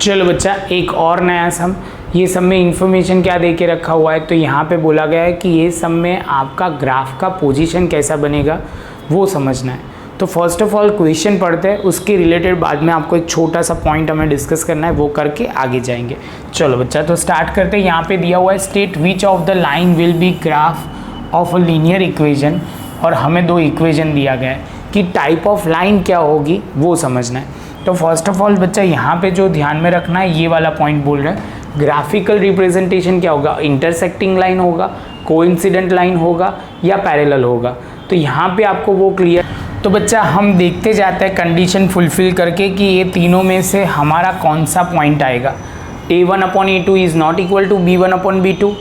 चलो बच्चा, एक और नया सम। ये सम में इंफॉर्मेशन क्या दे के रखा हुआ है, तो यहाँ पे बोला गया है कि ये सम में आपका ग्राफ का पोजीशन कैसा बनेगा वो समझना है। तो फर्स्ट ऑफ ऑल क्वेश्चन पढ़ते हैं, उसके रिलेटेड बाद में आपको एक छोटा सा पॉइंट हमें डिस्कस करना है, वो करके आगे जाएंगे। चलो बच्चा, तो स्टार्ट करते हैं। यहाँ पे दिया हुआ है state which of the line will be graph of a linear equation, और हमें दो इक्वेशन दिया गया है कि टाइप ऑफ लाइन क्या होगी वो समझना है। तो फर्स्ट ऑफ ऑल बच्चा, यहाँ पे जो ध्यान में रखना है, ये वाला पॉइंट बोल रहा है ग्राफिकल रिप्रेजेंटेशन क्या होगा, इंटरसेक्टिंग लाइन होगा, कोइंसिडेंट लाइन होगा या पैरेलल होगा। तो यहाँ पे आपको वो क्लियर। तो बच्चा, हम देखते जाते हैं कंडीशन फुलफिल करके कि ये तीनों में से हमारा कौन सा पॉइंट आएगा। a1/a2 is not equal to b1/b2,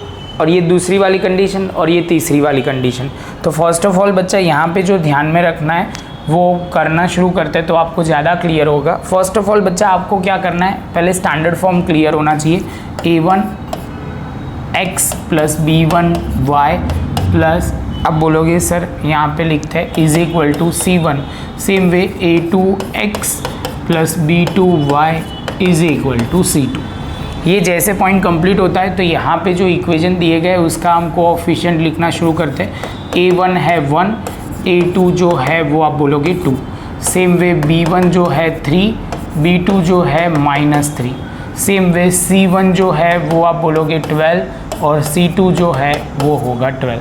और ये दूसरी वाली कंडीशन और ये तीसरी वाली कंडीशन। तो फर्स्ट ऑफ ऑल बच्चा, यहाँ पे जो ध्यान में रखना है वो करना शुरू करते हैं तो आपको ज़्यादा क्लियर होगा। फर्स्ट ऑफ ऑल बच्चा, आपको क्या करना है, पहले स्टैंडर्ड फॉर्म क्लियर होना चाहिए। a1x प्लस b1y प्लस, अब बोलोगे सर यहाँ पे लिखते हैं is equal to c1, same way a2x plus b2y is equal to c2। ये जैसे पॉइंट कंप्लीट होता है तो यहाँ पे जो इक्वेशन दिए गए उसका हम कोएफिशिएंट लिखना शुरू करते हैं। a1 है 1, a2 जो है वो आप बोलोगे 2, सेम वे b1 जो है 3, b2 जो है -3, सेम वे c1 जो है वो आप बोलोगे 12 और c2 जो है वो होगा 12।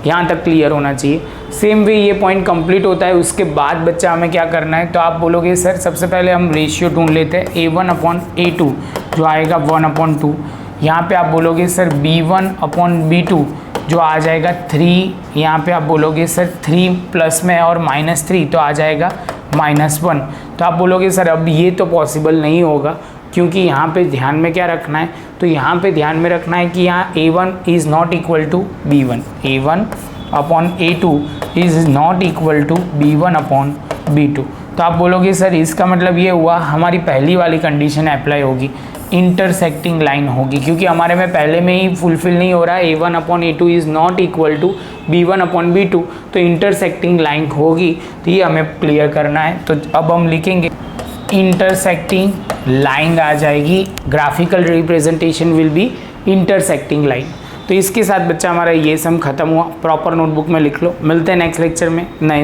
यहाँ तक क्लियर होना चाहिए। सेम वे ये पॉइंट कंप्लीट होता है, उसके बाद बच्चा हमें क्या करना है, तो आप बोलोगे सर सबसे पहले हम रेशियो ढूंढ लेते हैं। a1/a2 जो आएगा 1/2, यहाँ पे आप बोलोगे सर b1/b2 जो आ जाएगा 3, यहाँ पे आप बोलोगे सर 3 प्लस में और -3 तो आ जाएगा -1। तो आप बोलोगे सर अब ये तो पॉसिबल नहीं होगा, क्योंकि यहाँ पे ध्यान में क्या रखना है, तो यहाँ पे ध्यान में रखना है कि यहाँ a1 is not equal to b1, a1/a2 is not equal to b1/b2। तो आप बोलोगे सर इसका मतलब ये हुआ हमारी पहली वाली कंडीशन अप्लाई होगी, इंटरसेक्टिंग लाइन होगी, क्योंकि हमारे में पहले में ही फुलफिल नहीं हो रहा है, a1/a2 is not equal to b1/b2, तो इंटरसेक्टिंग लाइन होगी। तो ये हमें क्लियर करना है। तो अब हम लिखेंगे इंटरसेक्टिंग लाइन आ जाएगी, graphical representation will be intersecting line. तो इसके साथ बच्चा हमारा ये सम खत्म हुआ। प्रॉपर नोटबुक में लिख लो। मिलते हैं नेक्स्ट लेक्चर में नए